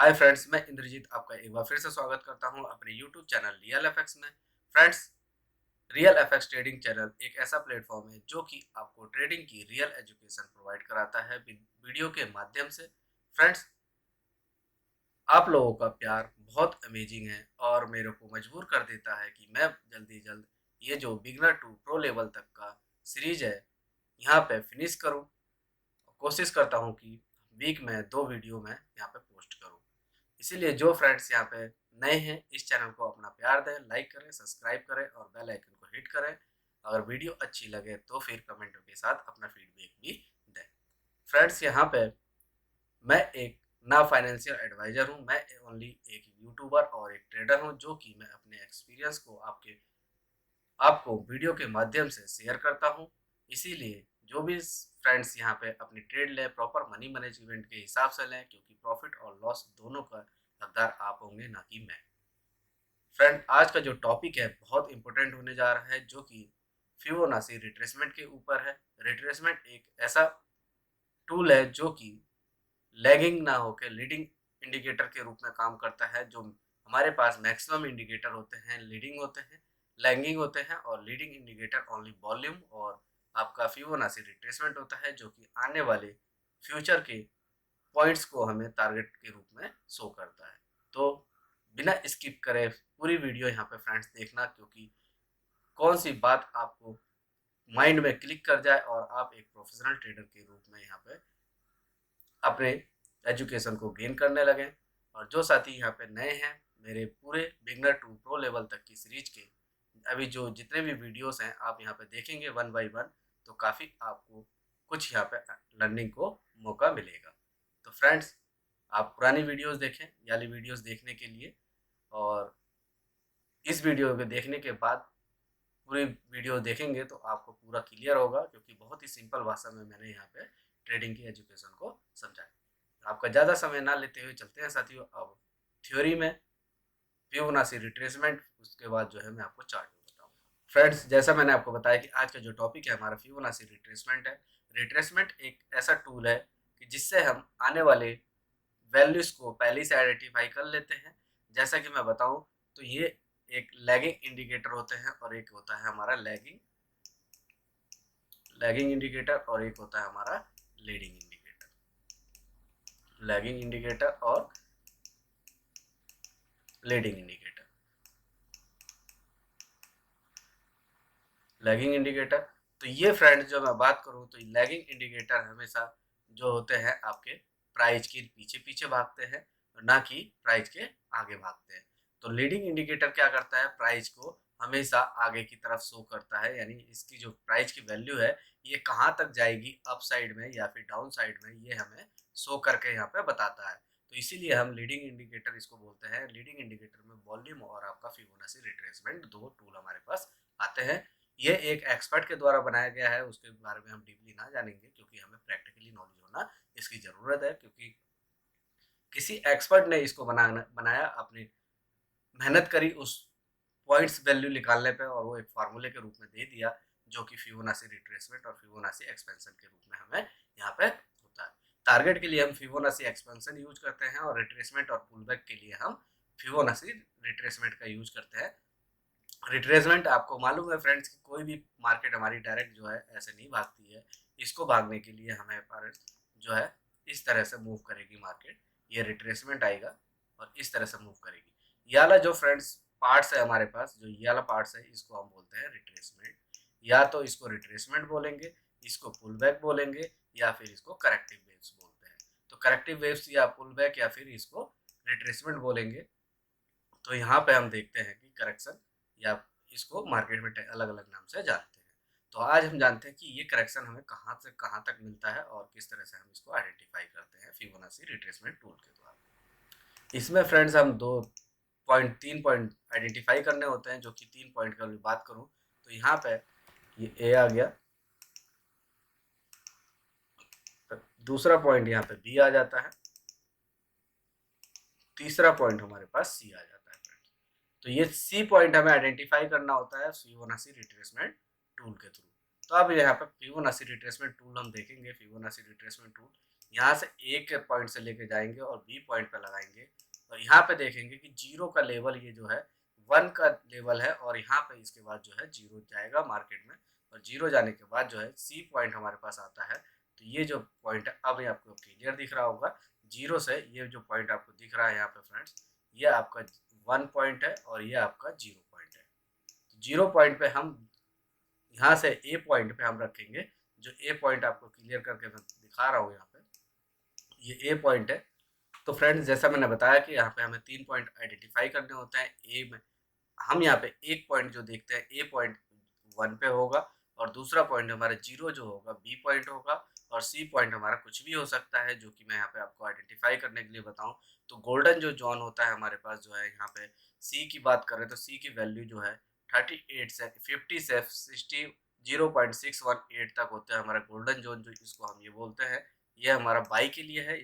Hi friends, मैं इंद्रजीत आपका एक बार फिर से स्वागत करता हूं अपने यूट्यूब चैनल रियल एफएक्स में। Friends, real FX trading channel एक ऐसा प्लेटफॉर्म है जो कि आपको ट्रेडिंग की रियल एजुकेशन प्रोवाइड कराता है वीडियो के माध्यम से। फ्रेंड्स, आप लोगों का प्यार बहुत अमेजिंग है और मेरे को मजबूर कर देता है कि मैं जल्दी जल्द ये जो बिगनर टू प्रो लेवल तक का सीरीज है यहाँ पे फिनिश करूँ। कोशिश करता हूँ कि वीक में 2 वीडियो मैं यहाँ पे पोस्ट करूँ। इसीलिए जो फ्रेंड्स यहाँ पे नए हैं इस चैनल को अपना प्यार दें, लाइक करें, सब्सक्राइब करें और बेल आइकन को हिट करें। अगर वीडियो अच्छी लगे तो फिर कमेंटों के साथ अपना फीडबैक भी दें। फ्रेंड्स, यहाँ पे मैं एक ना फाइनेंशियल एडवाइजर हूँ, मैं ओनली एक यूट्यूबर और एक ट्रेडर हूँ जो कि मैं अपने एक्सपीरियंस को आपको वीडियो के माध्यम से शेयर करता हूँ। इसीलिए जो भी फ्रेंड्स यहाँ पे अपनी ट्रेड लें प्रॉपर मनी मैनेजमेंट के हिसाब से लें, क्योंकि प्रॉफिट और लॉस दोनों का हकदार आप होंगे, ना कि मैं। फ्रेंड, आज का जो टॉपिक है बहुत इंपॉर्टेंट होने जा रहा है जो कि फिबोनाची रिट्रेसमेंट के ऊपर है। रिट्रेसमेंट एक ऐसा टूल है जो कि लैगिंग ना होकर लीडिंग इंडिकेटर के रूप में काम करता है। जो हमारे पास मैक्सिमम इंडिकेटर होते हैं लीडिंग होते हैं, लैगिंग होते हैं, और लीडिंग इंडिकेटर ओनली वॉल्यूम और आपका फिबोनाची रिट्रेसमेंट होता है जो कि आने वाले फ्यूचर के पॉइंट्स को हमें टारगेट के रूप में शो करता है। तो बिना स्किप करे पूरी वीडियो यहाँ पे फ्रेंड्स देखना, क्योंकि कौन सी बात आपको माइंड में क्लिक कर जाए और आप एक प्रोफेशनल ट्रेडर के रूप में यहाँ पे अपने एजुकेशन को गेन करने लगें। और जो साथी यहाँ पे नए हैं, मेरे पूरे बिगनर टू प्रो लेवल तक की सीरीज के अभी जो जितने भी वीडियोस हैं आप यहाँ पे देखेंगे वन बाय वन, तो काफ़ी आपको कुछ यहाँ पे लर्निंग को मौका मिलेगा। तो फ्रेंड्स, आप पुरानी वीडियोस देखें, याली वीडियोस देखने के लिए, और इस वीडियो को देखने के बाद पूरी वीडियो देखेंगे तो आपको पूरा क्लियर होगा, क्योंकि बहुत ही सिंपल भाषा में मैंने यहाँ पे ट्रेडिंग की एजुकेशन को समझाया। आपका ज़्यादा समय ना लेते हुए चलते हैं साथियों अब थ्योरी में। फिबोनाची रिट्रेसमेंट, उसके बाद जो है मैं आपको चार्ट में बताऊंगा। फ्रेंड्स, जैसा मैंने आपको बताया कि आज का जो टॉपिक है हमारा फिबोनाची रिट्रेसमेंट है। रिट्रेसमेंट एक ऐसा टूल है कि जिससे हम आने वाले वैल्यूज को पहले से आइडेंटिफाई कर लेते हैं। जैसा कि मैं बताऊं तो ये एक लैगिंग इंडिकेटर होते हैं और एक होता है हमारा लैगिंग इंडिकेटर और एक होता है हमारा लीडिंग इंडिकेटर। लैगिंग इंडिकेटर और लीडिंग इंडिकेटर। लैगिंग इंडिकेटर, तो ये फ्रेंड जो मैं बात करूं तो लैगिंग इंडिकेटर हमेशा जो होते हैं आपके प्राइस के पीछे पीछे भागते हैं, ना कि प्राइस के आगे भागते हैं। तो लीडिंग इंडिकेटर क्या करता है, प्राइस को हमेशा आगे की तरफ शो करता है, यानी इसकी जो प्राइस की वैल्यू है ये कहाँ तक जाएगी, अप साइड में या फिर डाउन साइड में, ये हमें शो करके यहाँ पे बताता है। तो इसीलिए हम लीडिंग इंडिकेटर इसको बोलते हैं। लीडिंग इंडिकेटर में वॉल्यूम और आपका फिबोनाची रिट्रेसमेंट दो टूल हमारे पास आते हैं। ये एक एक्सपर्ट के द्वारा बनाया गया है, उसके बारे में हम डीपली ना जानेंगे क्योंकि हमें प्रैक्टिकली नॉलेज होना इसकी ज़रूरत है, क्योंकि किसी एक्सपर्ट ने इसको बनाया, अपनी मेहनत करी उस पॉइंट्स वैल्यू निकालने पे, और वो एक फार्मूले के रूप में दे दिया जो कि फिबोनाची रिट्रेसमेंट और फिबोनाची एक्सपेंशन के रूप में हमें यहाँ पे होता है। टारगेट के लिए हम फिबोनाची एक्सपेंशन यूज करते हैं और रिट्रेसमेंट और पुलबैक के लिए हम फिबोनाची रिट्रेसमेंट का यूज करते हैं। रिट्रेसमेंट आपको मालूम है फ्रेंड्स कि कोई भी मार्केट हमारी डायरेक्ट जो है ऐसे नहीं भागती है। इसको भागने के लिए हमें पर जो है इस तरह से मूव करेगी मार्केट, ये रिट्रेसमेंट आएगा और इस तरह से मूव करेगी। ये वाला जो फ्रेंड्स पार्ट्स है हमारे पास, जो ये वाला पार्ट्स है इसको हम बोलते हैं रिट्रेसमेंट। या तो इसको रिट्रेसमेंट बोलेंगे, इसको पुल बैक बोलेंगे, या फिर इसको करेक्टिव वेव्स बोलते हैं। तो करेक्टिव वेव्स या पुल बैक या फिर इसको रिट्रेसमेंट बोलेंगे। तो यहाँ पे हम देखते हैं कि करेक्शन या इसको मार्केट में अलग अलग नाम से जानते हैं। तो आज हम जानते हैं कि ये करेक्शन हमें कहाँ से कहाँ तक मिलता है और किस तरह से हम इसको आइडेंटिफाई करते हैं फिबोनाची रिट्रेसमेंट टूल के द्वारा। इसमें फ्रेंड्स हम 3 पॉइंट आइडेंटिफाई करने होते हैं, जो कि 3 पॉइंट की बात करूँ तो यहाँ पे ये ए आ गया, तो दूसरा पॉइंट यहाँ पे बी आ जाता है, तीसरा पॉइंट हमारे पास सी आ जाता है फ्रेंड्स। तो ये सी पॉइंट हमें आइडेंटिफाई करना होता है फिबोनाची रिट्रेसमेंट टूल के थ्रू। तो अब यहाँ पे फिबोनाची रिट्रेसमेंट टूल हम देखेंगे। फिबोनाची रिट्रेसमेंट टूल यहाँ से ए के पॉइंट से लेके जाएंगे और बी पॉइंट पे लगाएंगे, और यहाँ पे देखेंगे कि जीरो का लेवल ये जो है 1 का लेवल है, और यहाँ पे इसके बाद जो है जीरो जाएगा मार्केट में, और जीरो जाने के बाद जो है सी पॉइंट हमारे पास आता है। तो ये जो पॉइंट है अब ये आपको क्लियर दिख रहा होगा, जीरो से ये जो पॉइंट आपको दिख रहा है यहाँ पे फ्रेंड्स, ये आपका 1 पॉइंट है और ये आपका जीरो पॉइंट है। तो जीरो पॉइंट पे हम यहाँ से ए पॉइंट पे हम रखेंगे, जो ए पॉइंट आपको क्लियर करके मैं दिखा रहा हूँ यहाँ पे, ये ए पॉइंट है। तो फ्रेंड्स जैसा मैंने बताया कि यहाँ पे हमें 3 पॉइंट आइडेंटिफाई करने होते हैं ए में। हम यहाँ पे एक पॉइंट जो देखते हैं ए पॉइंट 1 पे होगा, और दूसरा पॉइंट हमारा जीरो जो होगा बी पॉइंट होगा, और सी पॉइंट हमारा कुछ भी हो सकता है, जो कि मैं यहाँ पे आपको आइडेंटिफाई करने के लिए बताऊँ। तो गोल्डन जो जोन होता है हमारे पास जो है यहाँ पे, सी की बात करें तो सी की वैल्यू जो है 38 से 50 से 60 0.618 तक होता है हमारा गोल्डन जोन, जो इसको हम ये बोलते हैं। ये हमारा बाई के लिए है।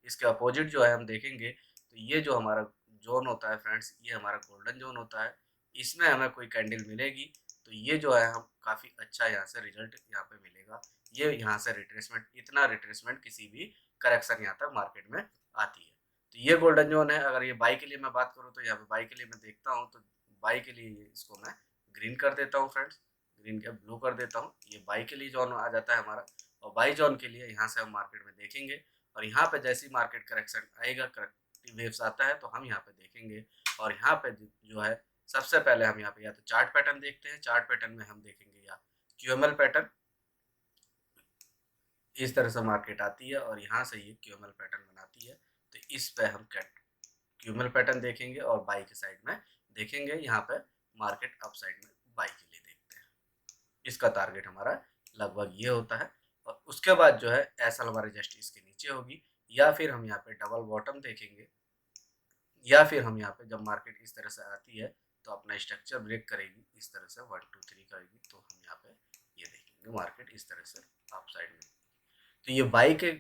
इसके अपोजिट जो है हम देखेंगे, तो ये जो हमारा जोन होता है फ्रेंड्स, ये हमारा गोल्डन जोन होता है। इसमें हमें कोई कैंडल मिलेगी तो ये जो है हम काफ़ी अच्छा यहाँ से रिजल्ट यहाँ पे मिलेगा। ये यहाँ से रिट्रेसमेंट, इतना रिट्रेसमेंट किसी भी करेक्शन यहाँ तक मार्केट में आती है। तो ये गोल्डन जोन है। अगर ये बाई के लिए मैं बात करूँ तो यहाँ पे बाई के लिए मैं देखता हूँ, तो बाई के लिए इसको मैं ग्रीन कर देता हूँ फ्रेंड्स, ग्रीन के ब्लू कर देता हूँ। ये बाई के लिए जोन आ जाता है हमारा, और बाई जोन के लिए यहाँ से हम मार्केट में देखेंगे, और यहाँ पे जैसी मार्केट करेक्शन आएगा, करेक्टिव वेव्स आता है, तो हम यहाँ पे देखेंगे। और यहाँ पे जो है सबसे पहले हम यहाँ पे या तो चार्ट पैटर्न देखते हैं। चार्ट पैटर्न में हम देखेंगे या क्यूएमएल पैटर्न, इस तरह से मार्केट आती है और यहाँ से ये क्यूएमएल पैटर्न बनाती है। तो इस पे हम क्यूएमएल पैटर्न देखेंगे और बाई के साइड में देखेंगे। यहाँ पे मार्केट अप साइड में बाई के लिए देखते हैं। इसका टारगेट हमारा लगभग ये होता है, और उसके बाद जो है एसएल हमारे जस्ट इसके नीचे होगी, या फिर हम यहाँ पे डबल बॉटम देखेंगे, या फिर हम यहाँ पे जब मार्केट इस तरह से आती है तो अपना स्ट्रक्चर ब्रेक करेगी, इस तरह से 1 2 3 करेगी, तो हम यहाँ पे ये देखेंगे मार्केट इस तरह से अप साइड में। तो ये बाई के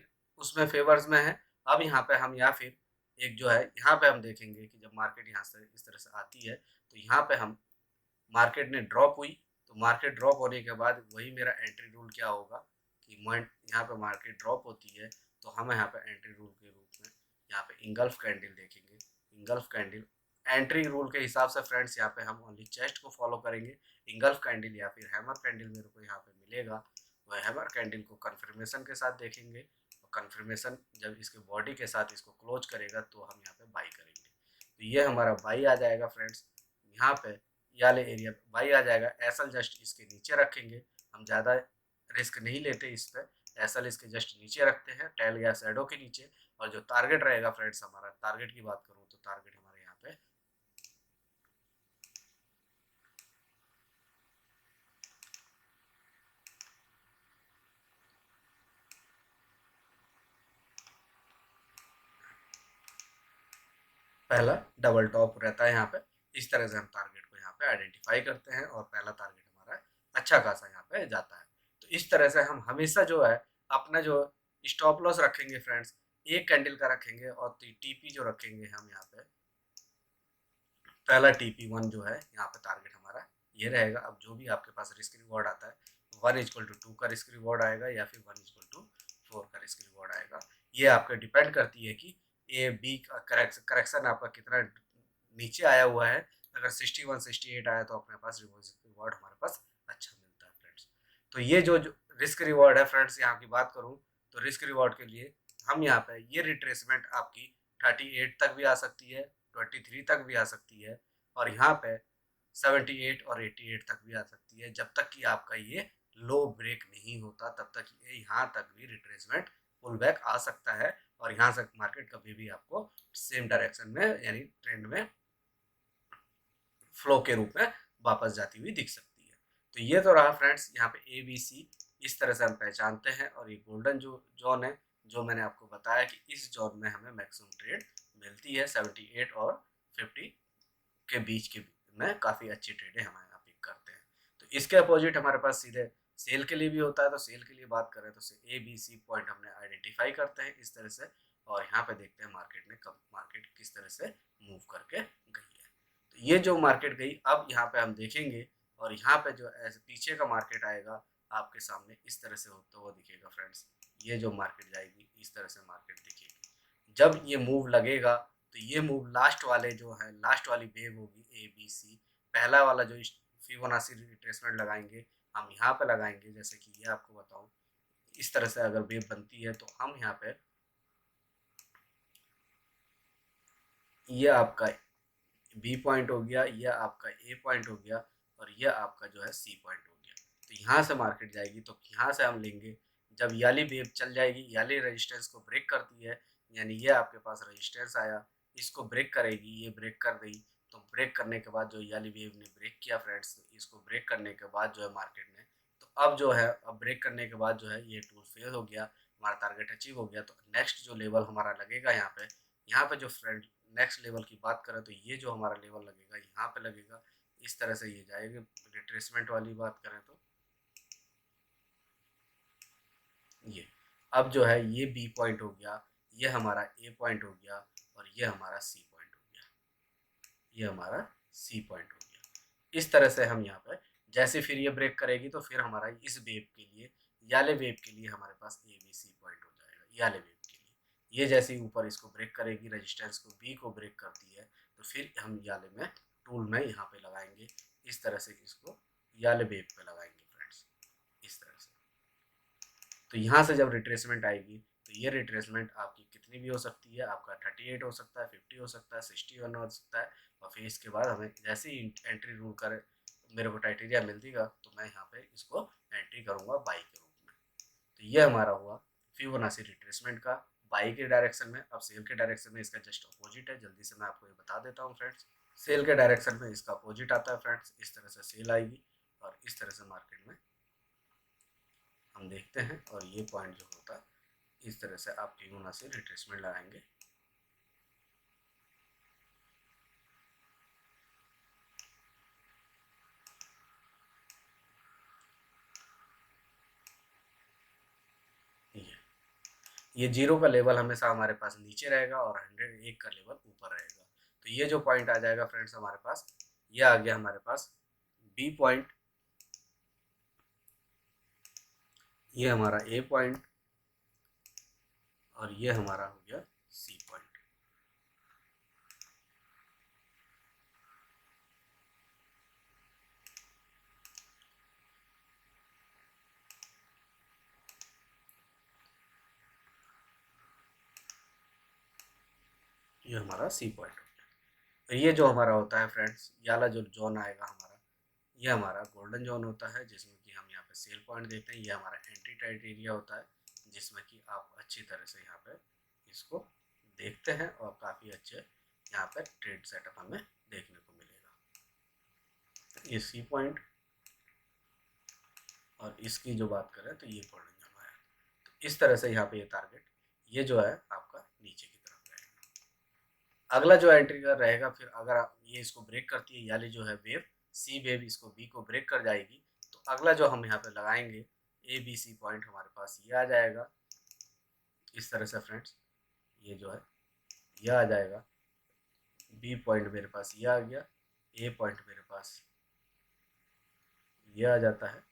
उसमें फेवर्स में है। अब यहाँ पे हम, या फिर एक जो है यहाँ पे हम देखेंगे कि जब मार्केट यहाँ से इस तरह से आती है, तो यहाँ पे हम, मार्केट ने ड्रॉप हुई, तो मार्केट ड्रॉप होने के बाद वही मेरा एंट्री रूल क्या होगा कि यहाँ पे मार्केट ड्रॉप होती है तो हम यहाँ पे एंट्री रूल के रूप में यहाँ पे इंगल्फ कैंडल देखेंगे। इंगल्फ कैंडल एंट्री रूल के हिसाब से फ्रेंड्स यहाँ पे हम ओनली चेस्ट को फॉलो करेंगे। इंगल्फ कैंडल या फिर हैमर कैंडल मेरे को यहाँ पे मिलेगा, वह हैमर कैंडल को कन्फर्मेशन के साथ देखेंगे, और कन्फर्मेशन जब इसके बॉडी के साथ इसको क्लोज करेगा तो हम यहाँ पे बाई करेंगे। तो ये हमारा बाई आ जाएगा फ्रेंड्स। यहाँ पे वाले एरिया पे बाई आ जाएगा। एसएल जस्ट इसके नीचे रखेंगे, हम ज़्यादा रिस्क नहीं लेते इस पे। एसएल इसके जस्ट नीचे रखते हैं, टेल या शैडो के नीचे। और जो टारगेट रहेगा फ्रेंड्स, हमारा टारगेट की बात करूँ तो टारगेट हमारे यहाँ पे पहला डबल टॉप रहता है यहाँ पे। इस तरह से हम टारगेट को यहाँ पे आइडेंटिफाई करते हैं, और पहला टारगेट हमारा अच्छा खासा यहाँ पे जाता है। तो इस तरह से हम हमेशा जो है अपना जो स्टॉप लॉस रखेंगे फ्रेंड्स, एक कैंडल का रखेंगे, और टीपी जो रखेंगे हम यहाँ पे, पहला TP1 जो है यहाँ पे टारगेट हमारा ये रहेगा। अब जो भी आपके पास रिस्क रिवॉर्ड आता है, 1:2 का रिस्क रिवॉर्ड आएगा या फिर 1:4 का रिस्क रिवॉर्ड आएगा। ये आपके डिपेंड करती है कि ए बी का करेक्शन आपका कितना नीचे आया हुआ है। अगर 61 68 आया तो अपने पास रिवॉर्ड हमारे पास अच्छा मिलता है फ्रेंड्स। तो ये जो रिस्क रिवॉर्ड है फ्रेंड्स, यहाँ की बात करूँ तो रिस्क रिवॉर्ड के लिए हम यहाँ पे ये रिट्रेसमेंट आपकी 38 तक भी आ सकती है, 23 तक भी आ सकती है, और यहाँ पे 78 और 88 तक भी आ सकती है। जब तक कि आपका ये लो ब्रेक नहीं होता तब तक ये यहाँ तक भी रिट्रेसमेंट पुल बैक आ सकता है, और यहाँ से मार्केट कभी भी आपको सेम डायरेक्शन में यानी ट्रेंड में फ्लो के रूप में वापस जाती हुई दिख सकती है। तो ये तो रहा फ्रेंड्स यहाँ पे ABC, इस तरह से हम पहचानते हैं। और ये गोल्डन जो जोन है, जो मैंने आपको बताया कि इस जोन में हमें मैक्सिमम ट्रेड मिलती है, 78 और 50 के बीच के में काफ़ी अच्छी ट्रेडें हमारे यहाँ पिक करते हैं। तो इसके अपोजिट हमारे पास सीधे सेल के लिए भी होता है। तो सेल के लिए बात करें तो ABC पॉइंट हमने आइडेंटिफाई करते हैं इस तरह से, और यहाँ पे देखते हैं मार्केट ने कब मार्केट किस तरह से मूव करके गई है। तो ये जो मार्केट गई, अब यहाँ पे हम देखेंगे, और यहाँ पे जो ऐसे पीछे का मार्केट आएगा आपके सामने इस तरह से होता हुआ दिखेगा फ्रेंड्स। ये जो मार्केट जाएगी इस तरह से मार्केट दिखेगी। जब ये मूव लगेगा तो ये मूव लास्ट वाले जो है, लास्ट वाली वेव होगी ए बी सी, पहला वाला जो फिबोनाची रिट्रेसमेंट लगाएंगे हम यहाँ पे लगाएंगे। जैसे कि ये आपको बताऊं, इस तरह से अगर वेव बनती है तो हम यहाँ पे, ये आपका बी पॉइंट हो गया, ये आपका ए पॉइंट हो गया, और ये आपका जो है सी पॉइंट हो गया। तो यहाँ से मार्केट जाएगी, तो यहाँ से हम लेंगे। जब याली वेव चल जाएगी, याली रेजिस्टेंस को ब्रेक करती है, यानी ये आपके पास रेजिस्टेंस आया, इसको ब्रेक करेगी, ये ब्रेक कर गई। तो ब्रेक करने के बाद जो याली वेव ने ब्रेक किया फ्रेंड्स, इसको ब्रेक करने के बाद जो है मार्केट ने, तो अब जो है, अब ब्रेक करने के बाद जो है ये टूल फेल हो गया, हमारा टारगेट अचीव हो गया। तो नेक्स्ट जो लेवल हमारा लगेगा यहाँ पे जो फ्रेंड नेक्स्ट लेवल की बात करें तो ये जो हमारा लेवल लगेगा यहाँ पे लगेगा, इस तरह से ये जाएगी। रिट्रेसमेंट वाली बात करें तो ये, अब जो है ये बी पॉइंट हो गया, ये हमारा ए पॉइंट हो गया, और ये हमारा सी पॉइंट हो गया, ये हमारा सी पॉइंट हो गया। इस तरह से हम यहाँ पे, जैसे फिर ये ब्रेक करेगी तो फिर हमारा इस वेव के लिए, याले वेव के लिए हमारे पास ए बी सी पॉइंट हो जाएगा याले वेव के लिए। ये जैसे ही ऊपर इसको ब्रेक करेगी, रेजिस्टेंस को बी को ब्रेक करती है, तो फिर हम याले में टूल में यहाँ पे लगाएंगे, इस तरह से इसको याले वेव पे लगाएंगे फ्रेंड्स, इस तरह से। तो यहाँ से जब रिट्रेसमेंट आएगी तो ये रिट्रेसमेंट आपकी कितनी भी हो सकती है, आपका 38 हो सकता है, 50 हो सकता है, 61 हो सकता है। और फिर इसके बाद हमें जैसे ही एंट्री रूल करे, मेरे को क्राइटेरिया मिल देगा, तो मैं यहाँ पे इसको एंट्री करूँगा बाई के रूप में। तो ये हमारा हुआ फिबोनाची रिट्रेसमेंट का बाई के डायरेक्शन में। अब सेल के डायरेक्शन में इसका जस्ट अपोजिट है, जल्दी से मैं आपको ये बता देता हूँ फ्रेंड्स। सेल के डायरेक्शन में इसका अपोजिट आता है फ्रेंड्स, इस तरह से सेल आएगी, और इस तरह से मार्केट में हम देखते हैं। और ये पॉइंट जो होता है, इस तरह से आप फिबोनाची रिट्रेसमेंट लगाएंगे। ये 0 का लेवल हमेशा हमारे पास नीचे रहेगा, और 101 का लेवल ऊपर रहेगा। तो ये जो पॉइंट आ जाएगा फ्रेंड्स हमारे पास, ये आ गया हमारे पास बी पॉइंट, ये हमारा ए पॉइंट, और ये हमारा हो गया सी पॉइंट। ये हमारा सी पॉइंट हो गया। तो ये जो हमारा होता है फ्रेंड्स, ये वाला जो जोन आएगा हमारा, ये हमारा गोल्डन जोन होता है, जिसमें कि हम यहाँ पे सेल पॉइंट देखते हैं। ये हमारा एंट्री क्राइटेरिया होता है, जिसमें कि आप अच्छी तरह से यहाँ पे इसको देखते हैं, और काफ़ी अच्छे यहाँ पे ट्रेड सेटअप हमें देखने को मिलेगा। ये सी पॉइंट, और इसकी जो बात करें तो ये गोल्डन जोन है। तो इस तरह से यहाँ पे ये टारगेट, ये जो है आपका नीचे की तरफ रहेगा। अगला जो एंट्री का रहेगा, फिर अगर ये इसको ब्रेक करती है, यानी जो है वेव सी वेव इसको बी को ब्रेक कर जाएगी, तो अगला जो हम यहाँ पे लगाएंगे ए बी सी पॉइंट हमारे पास ये आ जाएगा, इस तरह से फ्रेंड्स। ये जो है ये आ जाएगा, बी पॉइंट मेरे पास ये आ गया, ए पॉइंट मेरे पास ये आ जाता है,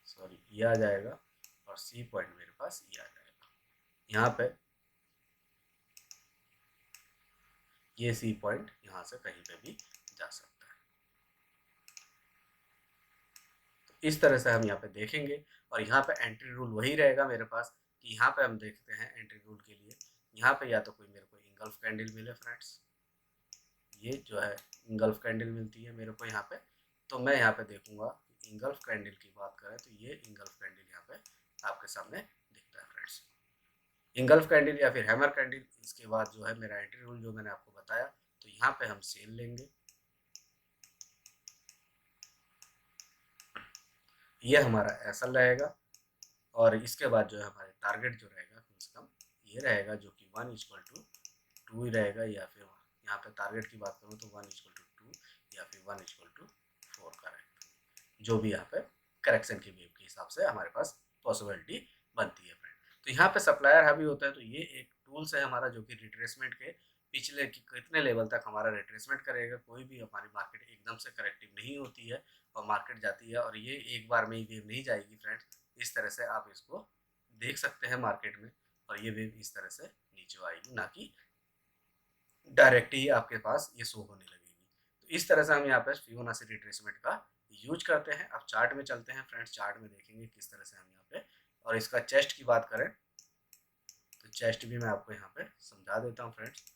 सॉरी ये आ जाएगा, और सी पॉइंट मेरे पास ये आ जाएगा। यहाँ पे ये सी पॉइंट यहाँ से कहीं पे भी जा सकता है। तो इस तरह से हम यहाँ पे देखेंगे, और यहाँ पे एंट्री रूल वही रहेगा मेरे पास, कि यहाँ पे हम देखते हैं एंट्री रूल के लिए, यहाँ पे या तो कोई मेरे को इंगल्फ कैंडल मिले फ्रेंड्स, ये जो है इंगल्फ कैंडल मिलती है मेरे को यहाँ पे, तो मैं यहाँ पे देखूंगा इंगल्फ कैंडल की बात करें तो ये इंगल्फ कैंडल यहाँ पे आपके सामने दिखता है फ्रेंड्स, इंगल्फ कैंडल या फिर हैमर कैंडल। इसके बाद जो है मेरा एंट्री रूल जो मैंने आपको बताया, तो यहाँ पे हम सेल लेंगे, ये हमारा ऐसा रहेगा। और इसके बाद जो है हमारे टारगेट जो रहेगा कम से कम ये रहेगा, जो कि 1:2 ही रहेगा, या फिर यहाँ पे टारगेट की बात करूँ तो 1:2 या फिर 1:4 का रहेगा, जो भी यहाँ पे करेक्शन की वेव के हिसाब से हमारे पास पॉसिबिलिटी बनती है फ्रेंड। तो यहाँ पे सप्लायर हावी होता है, तो ये एक टूल्स है हमारा, जो कि रिट्रेसमेंट के पिछले कितने लेवल तक हमारा रिट्रेसमेंट करेगा। कोई भी हमारी मार्केट एकदम से करेक्टिव नहीं होती है, और मार्केट जाती है, और ये एक बार में ही वेव नहीं जाएगी फ्रेंड्स। इस तरह से आप इसको देख सकते हैं मार्केट में, और ये वेव इस तरह से नीचे आएगी, ना कि डायरेक्ट ही आपके पास ये शो होने लगेगी। तो इस तरह से हम यहाँ पे फिबोनाची रिट्रेसमेंट का यूज करते हैं। अब चार्ट में चलते हैं फ्रेंड्स, चार्ट में देखेंगे किस तरह से हम यहाँ पे, और इसका चेस्ट की बात करें तो चेस्ट भी मैं आपको यहाँ पे समझा देता हूँ फ्रेंड्स।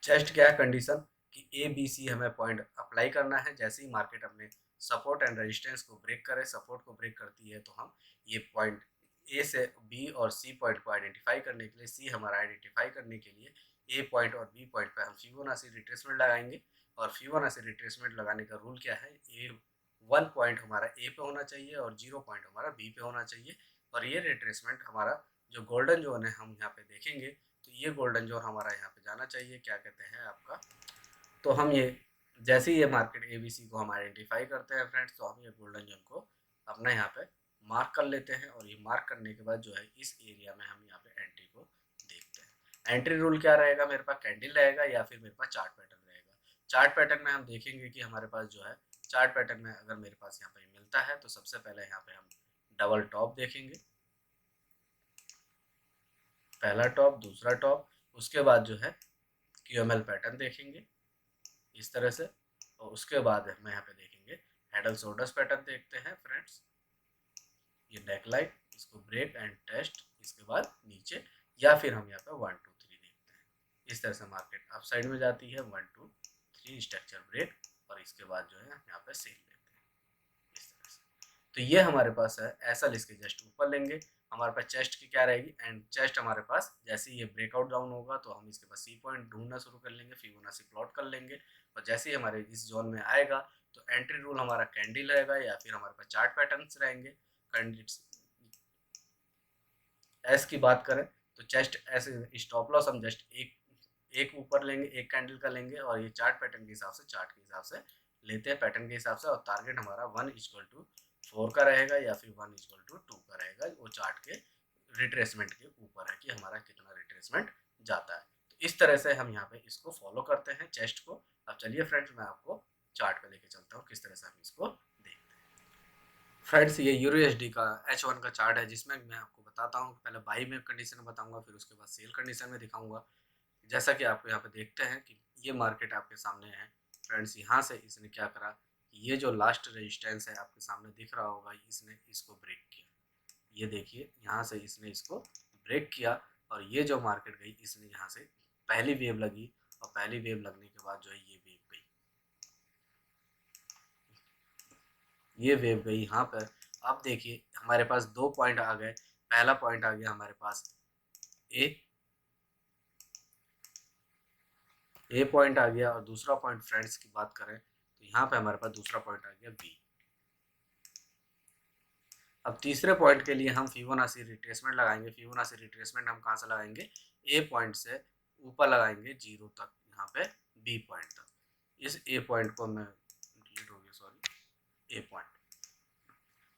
चेस्ट क्या है कंडीशन कि ए बी सी हमें पॉइंट अप्लाई करना है। जैसे ही मार्केट अपने सपोर्ट एंड रेजिस्टेंस को ब्रेक करे, सपोर्ट को ब्रेक करती है, तो हम ये पॉइंट ए से बी और सी पॉइंट को आइडेंटिफाई करने के लिए, सी हमारा आइडेंटिफाई करने के लिए ए पॉइंट और बी पॉइंट पे हम फिबोनाची रिट्रेसमेंट लगाएंगे। और फिबोनाची रिट्रेसमेंट लगाने का रूल क्या है, ए 1 पॉइंट हमारा ए पे होना चाहिए और 0 पॉइंट हमारा बी पे होना चाहिए। और ये रिट्रेसमेंट हमारा जो गोल्डन जोन है हम यहाँ पे देखेंगे, तो ये गोल्डन जोन हमारा यहाँ पे जाना चाहिए, क्या कहते हैं आपका। तो हम ये जैसे ही ये मार्केट एबीसी को हम आइडेंटिफाई करते हैं फ्रेंड्स, तो हम ये गोल्डन जोन को अपना यहाँ पे मार्क कर लेते हैं। और ये मार्क करने के बाद जो है इस एरिया में हम यहाँ पे एंट्री को देखते हैं। एंट्री रूल क्या रहेगा, मेरे पास कैंडल रहेगा या फिर मेरे पास चार्ट पैटर्न रहेगा। चार्ट पैटर्न में हम देखेंगे कि हमारे पास जो है चार्ट पैटर्न में अगर मेरे पास यहाँ पे मिलता है, तो सबसे पहले यहाँ पे हम डबल टॉप देखेंगे, पहला टॉप, दूसरा टॉप, उसके बाद जो है क्यूएमएल पैटर्न देखेंगे इस तरह से। और उसके बाद हम यहाँ पे देखेंगे हेड एंड शोल्डर्स पैटर्न देखते हैं फ्रेंड्स, ये नेक लाइन, इसको ब्रेक एंड टेस्ट, इसके बाद नीचे, या फिर हम यहाँ पे 1 2 3 देखते हैं। इस तरह से मार्केट अप साइड में जाती है, 1 2 3 स्ट्रक्चर ब्रेक, और इसके बाद जो है हम यहाँ पे सेल लेते हैं इस तरह से। तो ये हमारे पास है, ऐसा इसके जस्ट ऊपर लेंगे। हमारे पास चेस्ट की क्या रहेगी, एंड चेस्ट हमारे पास जैसे ही ये ब्रेकआउट डाउन होगा, तो हम इसके पास सी पॉइंट ढूंढना शुरू कर लेंगे, फिबोनाची प्लॉट कर लेंगे। और जैसे ही हमारे इस जोन में आएगा, तो एंट्री रूल हमारा कैंडल रहेगा, या फिर हमारे पास चार्ट पैटर्न्स रहेंगे। एस की बात करें तो चेस्ट ऐसे स्टॉप लॉस हम जस्ट एक एक ऊपर लेंगे, एक कैंडल का लेंगे, और ये चार्ट पैटर्न के हिसाब से, चार्ट के हिसाब से लेते हैं, पैटर्न के हिसाब से। और टारगेट हमारा 1:4 का रहेगा, या फिर 1:2 का रहेगा, वो चार्ट के रिट्रेसमेंट के ऊपर है कि हमारा कितना रिट्रेसमेंट जाता है। तो इस तरह से हम यहाँ पे इसको फॉलो करते हैं चेस्ट को। अब चलिए फ्रेंड्स, मैं आपको चार्ट पे लेके चलता हूँ किस तरह से हम इसको देखते हैं। फ्रेंड्स, ये यूरोएसडी का H1 का चार्ट है, जिसमें मैं आपको बताता हूँ, पहले बाई में कंडीशन बताऊंगा, फिर उसके बाद सेल कंडीशन में दिखाऊंगा। जैसा कि आपको यहाँ पे देखते हैं कि ये मार्केट आपके सामने है फ्रेंड्स। यहाँ से इसने क्या करा, ये जो लास्ट रेजिस्टेंस है आपके सामने दिख रहा होगा, इसने इसको ब्रेक किया। ये देखिए, यहाँ से इसने इसको ब्रेक किया, और ये जो मार्केट गई, इसने यहाँ से पहली वेव लगी, और पहली वेव लगने के बाद जो है ये वेव गई, ये वेव गई यहाँ पर। अब देखिए हमारे पास 2 पॉइंट आ गए। पहला पॉइंट आ गया हमारे पास ए पॉइंट आ गया, और दूसरा पॉइंट फ्रेंड्स की बात करें तो यहाँ पे हमारे पास दूसरा पॉइंट आ गया बी। अब तीसरे पॉइंट के लिए हम फिबोनाची रिट्रेसमेंट लगाएंगे। फिबोनाची रिट्रेसमेंट हम कहाँ से लगाएंगे, ए पॉइंट से ऊपर लगाएंगे 0 तक, यहाँ पे बी पॉइंट तक। इस ए पॉइंट को मैं डिलीट हो गया, सॉरी, ए पॉइंट।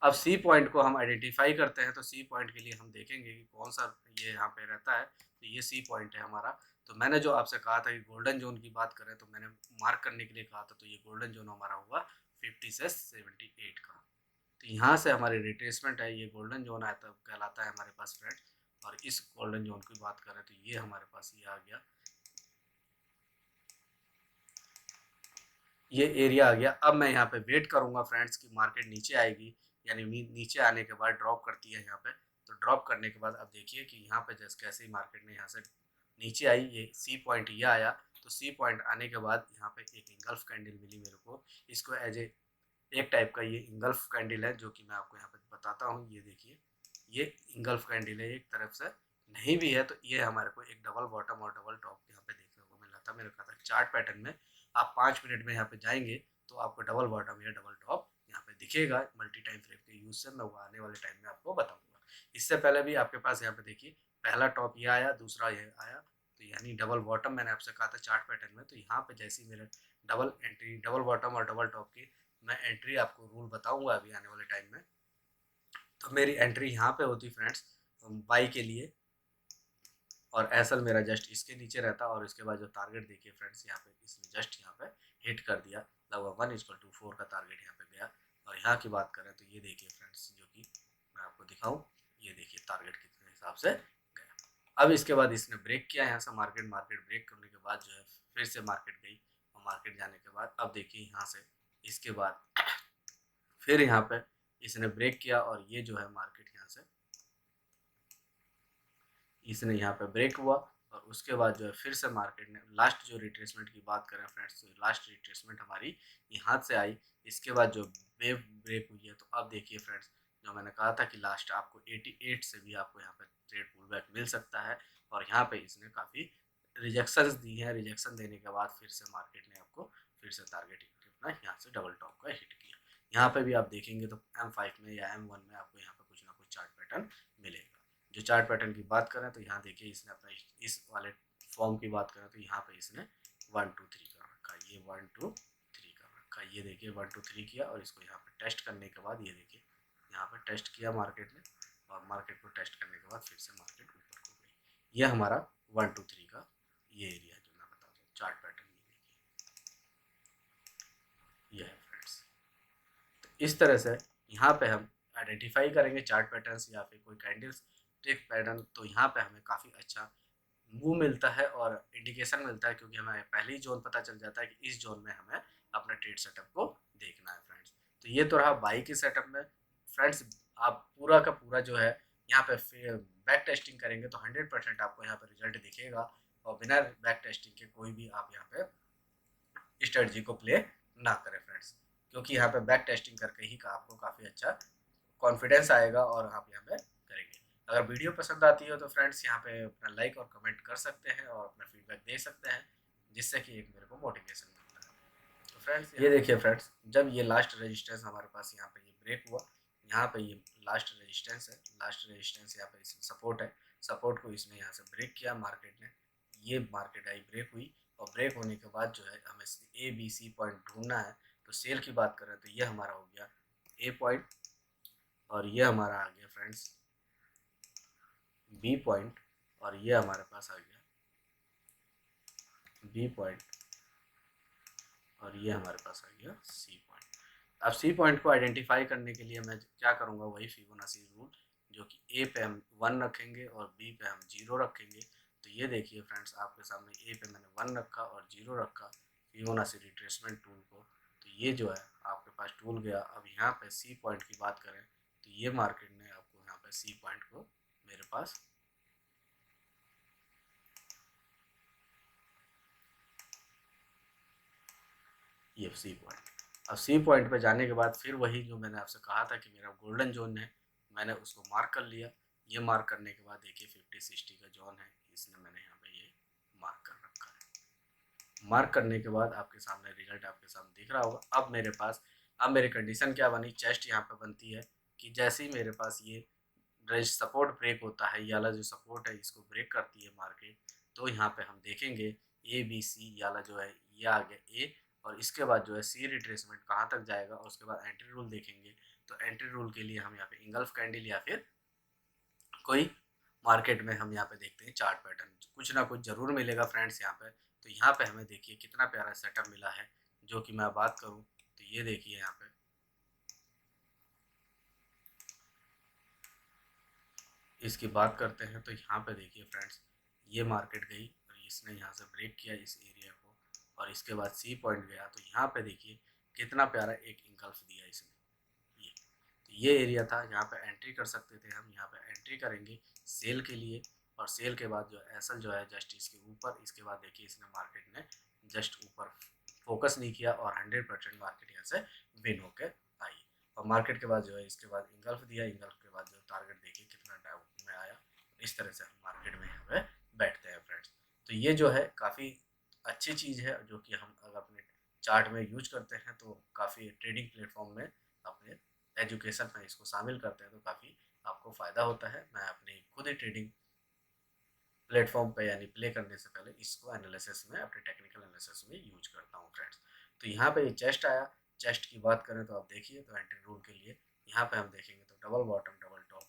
अब सी पॉइंट को हम आइडेंटिफाई करते हैं, तो सी पॉइंट के लिए हम देखेंगे कि कौन सा ये यहाँ पे रहता है। तो ये सी पॉइंट है हमारा। तो मैंने जो आपसे कहा था कि गोल्डन जोन की बात करें, तो मैंने मार्क करने के लिए कहा था, तो ये गोल्डन जोन हमारा हुआ 50 से 78 का। तो यहाँ से हमारी रिट्रेसमेंट है, ये गोल्डन जोन आया तब कहलाता है हमारे पास फ्रेंड। और इस गोल्डन जोन की बात करें तो ये हमारे पास ये आ गया, ये एरिया आ गया। अब मैं यहाँ पे वेट करूँगा फ्रेंड्स कि मार्केट नीचे आएगी, यानी नीचे आने के बाद ड्रॉप करती है यहाँ पे। तो ड्रॉप करने के बाद अब देखिए कि यहाँ पे जैसे कैसे ही मार्केट ने यहाँ से नीचे आई, ये सी पॉइंट ये आया। तो सी पॉइंट आने के बाद यहाँ पे एक इंगल्फ कैंडल मिली मेरे को। इसको एज ए एक टाइप का ये इंगल्फ कैंडल है, जो कि मैं आपको यहाँ पे बताता हूँ। ये देखिए, ये इंगल्फ कैंडल है एक तरफ से, नहीं भी है तो ये हमारे को एक डबल बॉटम और डबल टॉप यहाँ पे देखने को मिला था। मैंने कहा था चार्ट पैटर्न में आप 5 मिनट में यहाँ पे जाएंगे तो आपको डबल बॉटम या डबल टॉप यहाँ पे दिखेगा। मल्टी टाइम फ्रेम के यूज से मैं वो आने वाले टाइम में आपको बताऊंगा। इससे पहले भी आपके पास यहाँ पे देखिए, पहला टॉप ये आया, दूसरा ये आया, तो यानी डबल बॉटम मैंने आपसे कहा था चार्ट पैटर्न में। तो यहाँ पे जैसे ही मेरे डबल एंट्री, डबल बॉटम और डबल टॉप की मैं एंट्री आपको रूल बताऊंगा अभी आने वाले टाइम में। तो मेरी एंट्री यहाँ पे होती फ्रेंड्स बाई के लिए, और एसएल मेरा जस्ट इसके नीचे रहता। और इसके बाद जो टारगेट देखिए फ्रेंड्स, यहाँ पे इसने जस्ट यहाँ पे हिट कर दिया। लगभग 1:4 का टारगेट यहाँ पे गया। और यहाँ की बात करें तो ये देखिए फ्रेंड्स, जो कि मैं आपको दिखाऊं, ये देखिए टारगेट कितने हिसाब से गया। अब इसके बाद इसने ब्रेक किया यहाँ से, मार्केट ब्रेक करने के बाद जो है फिर से मार्केट गई, और मार्केट जाने के बाद अब देखिए यहाँ से इसके बाद फिर यहाँ पे इसने ब्रेक किया, और ये जो है मार्केट यहाँ से इसने यहाँ पे ब्रेक हुआ, और उसके बाद जो है फिर से मार्केट ने लास्ट जो रिट्रेसमेंट की बात करें फ्रेंड्स, तो लास्ट रिट्रेसमेंट हमारी यहाँ से आई। इसके बाद जो वेव ब्रेक हुई है, तो अब देखिए फ्रेंड्स, जो मैंने कहा था कि लास्ट आपको 88 से भी आपको यहाँ पे ट्रेड पुल बैक मिल सकता है, और यहाँ पे इसने काफ़ी रिजेक्शंस दी हैं। रिजेक्शन देने के बाद फिर से मार्केट ने आपको फिर से टारगेट अपना यहाँ से डबल टॉप का हिट किया। यहाँ पे भी आप देखेंगे तो M5 में या M1 में आपको यहाँ पे कुछ ना कुछ चार्ट पैटर्न मिलेगा। जो चार्ट पैटर्न की बात करें तो यहाँ देखिए इसने अपना इस वाले फॉर्म की बात करें तो यहाँ पे इसने 1 2 3 कर रखा, ये 1 2 3 कर रखा, ये देखिए 1 2 3 किया, और इसको यहाँ पे टेस्ट करने के बाद ये देखिए यहाँ पे टेस्ट किया मार्केट ने, और मार्केट को टेस्ट करने के बाद फिर से मार्केट ऊपर को गई। ये हमारा 1 2 3 का ये एरिया जो मैं बता दूँ चार्ट पैटर्न, ये है फ्रेंड्स। तो इस तरह से यहाँ पे हम आइडेंटिफाई करेंगे चार्ट पैटर्न्स या फिर कोई कैंडल स्टिक पैटर्न, तो यहाँ पे हमें काफ़ी अच्छा मूव मिलता है और इंडिकेशन मिलता है, क्योंकि हमें पहले ही जोन पता चल जाता है कि इस जोन में हमें अपना ट्रेड सेटअप को देखना है फ्रेंड्स। तो ये तो रहा बाई के सेटअप में फ्रेंड्स। आप पूरा का पूरा जो है यहाँ पे बैक टेस्टिंग करेंगे तो 100% आपको यहाँ पे रिजल्ट दिखेगा, और बिना बैक टेस्टिंग के कोई भी आप यहाँ पे स्ट्रेटजी को प्ले ना करें फ्रेंड्स, क्योंकि यहाँ पे बैक टेस्टिंग करके ही आपको काफ़ी अच्छा कॉन्फिडेंस आएगा और आप यहाँ पे करेंगे। अगर वीडियो पसंद आती है तो फ्रेंड्स यहाँ पे अपना लाइक और कमेंट कर सकते हैं और अपना फीडबैक दे सकते हैं, जिससे कि एक मेरे को मोटिवेशन मिलता है। तो फ्रेंड्स ये देखिए फ्रेंड्स, जब ये लास्ट रेजिस्टेंस हमारे पास यहाँ पे ये ब्रेक हुआ, यहाँ पे ये लास्ट रेजिस्टेंस है, लास्ट रेजिस्टेंस यहाँ पे सपोर्ट है, सपोर्ट को इसने यहाँ से ब्रेक किया मार्केट ने, ये मार्केट आई ब्रेक हुई, और ब्रेक होने के बाद जो है हमें ABC पॉइंट ढूंढना है। तो सेल की बात करें तो ये हमारा हो गया A पॉइंट, और ये हमारा आ गया फ्रेंड्स B पॉइंट, और ये हमारे पास आ गया B पॉइंट, और ये हमारे पास आ गया C पॉइंट। अब C पॉइंट को आइडेंटिफाई करने के लिए मैं क्या करूँगा, वही फिबोनाची रूल, जो कि A पे हम 1 रखेंगे और B पे हम 0 रखेंगे। तो ये देखिए फ्रेंड्स, आपके सामने A पे मैंने 1 रखा और 0 रखा फिबोनाची रिट्रेसमेंट टूल को, तो ये जो है आपके पास टूल गया। अब यहाँ पे C पॉइंट की बात करें तो ये मार्केट ने आपको यहाँ पे C पॉइंट को मेरे पास ये C पॉइंट। अब C पॉइंट पे जाने के बाद फिर वही जो मैंने आपसे कहा था कि मेरा गोल्डन जोन है, मैंने उसको मार्क कर लिया। ये मार्क करने के बाद देखिए 50-60 का जोन है, इसने मैंने यहाँ पे ये मार्क कर रखा है। मार्क करने के बाद आपके सामने रिजल्ट आपके सामने दिख रहा होगा। अब मेरे पास, अब मेरी कंडीशन क्या बनी, चेस्ट यहाँ पे बनती है कि जैसे ही मेरे पास ये सपोर्ट ब्रेक होता है, ये वाला जो सपोर्ट है इसको ब्रेक करती है मार्केट, तो यहाँ पे हम देखेंगे ABC ये वाला जो है ये आ गया A, और इसके बाद जो है C रिट्रेसमेंट कहाँ तक जाएगा, और उसके बाद एंट्री रूल देखेंगे। तो एंट्री रूल के लिए हम यहाँ पे इंगल्फ कैंडल या फिर कोई मार्केट में हम यहाँ पे देखते हैं चार्ट पैटर्न, कुछ ना कुछ जरूर मिलेगा फ्रेंड्स यहाँ पे। तो यहाँ पे हमें देखिए कितना प्यारा सेटअप मिला है, जो कि मैं बात करूँ तो ये देखिए यहाँ पे इसकी बात करते हैं, तो यहाँ पे देखिए फ्रेंड्स, ये मार्केट गई और इसने यहाँ से ब्रेक किया इस एरिया को, और इसके बाद C पॉइंट गया। तो यहाँ पे देखिए कितना प्यारा एक इंगल्फ दिया इसने, ये तो ये एरिया था, यहाँ पे एंट्री कर सकते थे हम। यहाँ पे एंट्री करेंगे सेल के लिए, और सेल के बाद जो एसल जो है जस्ट इसके ऊपर, इसके बाद देखिए इसने मार्केट ने जस्ट ऊपर फोकस नहीं किया, और 100% मार्केट यहाँ से विन होके आई। और मार्केट के बाद जो है इसके बाद इंगल्फ दिया, इंगल्फ के बाद जो टारगेट देखिए कितना डाउन में आया। इस तरह से हम मार्केट में यहाँ पे बैठते हैं फ्रेंड्स। तो ये जो है काफ़ी अच्छी चीज़ है, जो कि हम अगर अपने चार्ट में यूज करते हैं तो काफ़ी ट्रेडिंग प्लेटफॉर्म में अपने एजुकेशन में इसको शामिल करते हैं तो काफ़ी आपको फ़ायदा होता है। मैं अपनी खुद ही ट्रेडिंग प्लेटफॉर्म पे यानी प्ले करने से पहले इसको एनालिसिस में, अपने टेक्निकल एनालिसिस में यूज करता हूँ फ्रेंड्स। तो यहाँ पे ये चेस्ट आया, चेस्ट की बात करें तो आप देखिए, तो एंट्री रूल के लिए यहाँ पे हम देखेंगे तो डबल बॉटम डबल टॉप,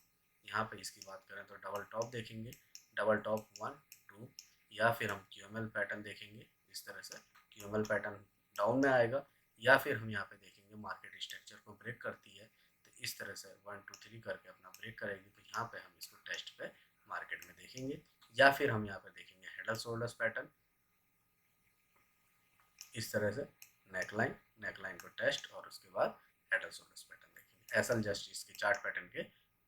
यहाँ पे इसकी बात करें तो डबल टॉप देखेंगे, डबल टॉप 1 2, या फिर हम QML पैटर्न देखेंगे। इस तरह से QML पैटर्न डाउन में आएगा, या फिर हम यहाँ पे देखेंगे मार्केट स्ट्रक्चर को ब्रेक करती है, तो इस तरह से 1 2 3 करके अपना ब्रेक करेगी, तो यहाँ पे हम इसको टेस्ट पे मार्केट में देखेंगे। या फिर हम यहाँ पे देखेंगे हेड एंड शोल्डर्स पैटर्न, इस तरह से नेकलाइन को टेस्ट और उसके बाद हेड एंड शोल्डर्स पैटर्न देखेंगे। एसल जस्ट इसके चार्ट पैटर्न के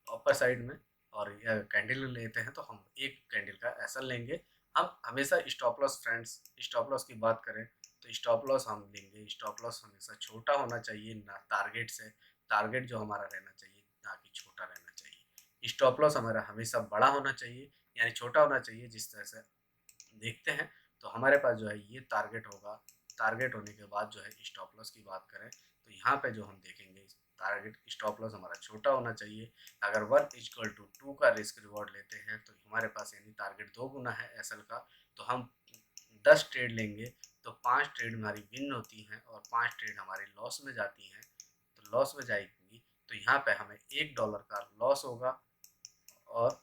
अपर साइड में, और कैंडल लेते हैं तो हम एक कैंडल का एसल लेंगे। हम हमेशा stop loss, friends stop loss की बात करें तो स्टॉप लॉस हम लेंगे, स्टॉप लॉस हमेशा छोटा होना चाहिए ना टारगेट से, टारगेट जो हमारा रहना चाहिए ना कि छोटा रहना चाहिए। स्टॉप लॉस हमारा हमेशा बड़ा होना चाहिए, यानी छोटा होना चाहिए। जिस तरह से देखते हैं तो हमारे पास जो है ये टारगेट होगा, टारगेट होने के बाद जो है स्टॉप लॉस की बात करें तो यहाँ पे जो हम देखेंगे टारगेट स्टॉप लॉस हमारा छोटा होना चाहिए। अगर 1 = 2 का रिस्क रिवॉर्ड लेते हैं तो हमारे पास यानी टारगेट 2 गुना है एसएल का, तो हम 10 ट्रेड लेंगे तो 5 ट्रेड हमारी विन होती हैं और 5 ट्रेड हमारी लॉस में जाती हैं। तो लॉस में जाएगी तो यहाँ पे हमें $1 का लॉस होगा, और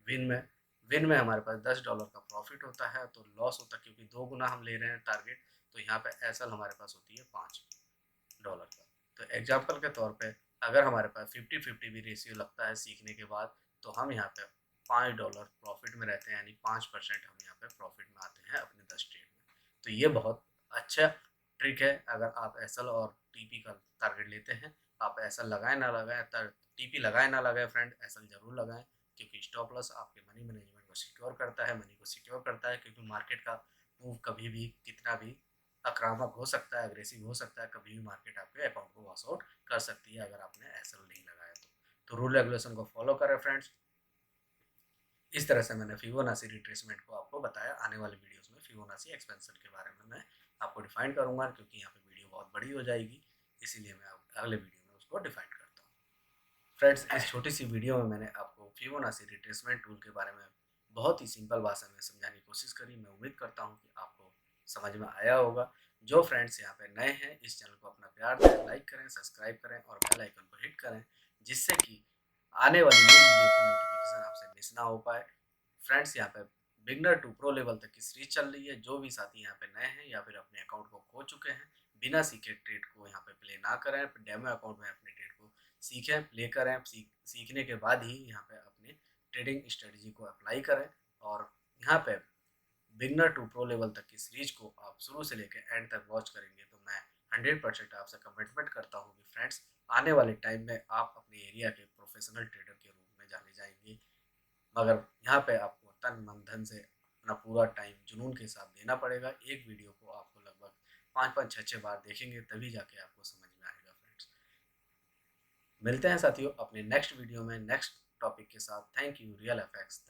विन में विन में हमारे पास $10 का प्रॉफिट होता है। तो लॉस होता है क्योंकि 2 गुना हम ले रहे हैं टारगेट, तो यहाँ पे एसएल हमारे पास होती है $5 का। तो एग्जाम्पल के तौर पे अगर हमारे पास 50-50 भी रेशियो लगता है सीखने के बाद, तो हम यहाँ पे $5 प्रॉफिट में रहते हैं, यानी 5% हम यहाँ पे प्रॉफिट में आते हैं अपने 10 ट्रेड में। तो ये बहुत अच्छा ट्रिक है। अगर आप एसएल और टीपी का टारगेट लेते हैं, आप एसएल लगाएं ना लगाएं, टीपी लगाएं ना लगाएं फ्रेंड, एसएल जरूर लगाएं, क्योंकि स्टॉप लॉस आपके मनी मैनेजमेंट को सिक्योर करता है, मनी को सिक्योर करता है। क्योंकि मार्केट का मूव कभी भी कितना भी आक्रामक हो सकता है, अग्रेसिव हो सकता है, कभी भी मार्केट आपके अकाउंट को वॉश आउट कर सकती है अगर आपने एसएल नहीं लगाया तो रूल रेगुलेशन को फॉलो करें फ्रेंड्स। इस तरह से मैंने फिबोनाची रिट्रेसमेंट को आपको बताया। आने वाले वीडियोस में फिबोनाची एक्सपेंशन के बारे में मैं आपको डिफाइन करूंगा, क्योंकि यहाँ पे वीडियो बहुत बड़ी हो जाएगी, इसीलिए मैं अगले वीडियो में उसको डिफाइन करता हूँ। फ्रेंड्स, इस छोटी सी वीडियो में मैंने आपको फिबोनाची रिट्रेसमेंट टूल के बारे में बहुत ही सिंपल भाषा में समझाने की कोशिश करी। मैं उम्मीद करता हूँ कि आपको समझ में आया होगा। जो फ्रेंड्स यहाँ पे नए हैं, इस चैनल को अपना प्यार दें, लाइक करें, सब्सक्राइब करें और बेल आइकन को हिट करें, जिससे कि आने वाली न्यू वीडियो की नोटिफिकेशन आपसे मिस ना हो पाए। फ्रेंड्स, यहाँ पे बिगनर टू प्रो लेवल तक की सीरीज चल रही है। जो भी साथी यहाँ पे नए हैं या फिर अपने अकाउंट को खो चुके हैं, बिना सीखे ट्रेड को यहाँ पे प्ले ना करें, डेमो अकाउंट में अपने ट्रेड को सीखें, प्ले करें। सीखने के बाद ही यहाँ पे अपने ट्रेडिंग स्ट्रेटजी को अप्लाई करें। और यहाँ पे बिगनर टू प्रो लेवल तक की सीरीज को आप शुरू से लेकर एंड तक वॉच करेंगे तो मैं 100% आपसे कमिटमेंट करता हूँ कि फ्रेंड्स, आने वाले टाइम में आप अपने एरिया के प्रोफेशनल ट्रेडर के रूप में जाने जाएंगे। मगर यहाँ पे आपको तन मन धन से अपना पूरा टाइम जुनून के साथ देना पड़ेगा। एक वीडियो को आपको लगभग 5-5 6-6 बार देखेंगे तभी जाके आपको समझ में आएगा फ्रेंड्स। मिलते हैं साथियों अपने नेक्स्ट वीडियो में नेक्स्ट टॉपिक के साथ। Thank you, real FX.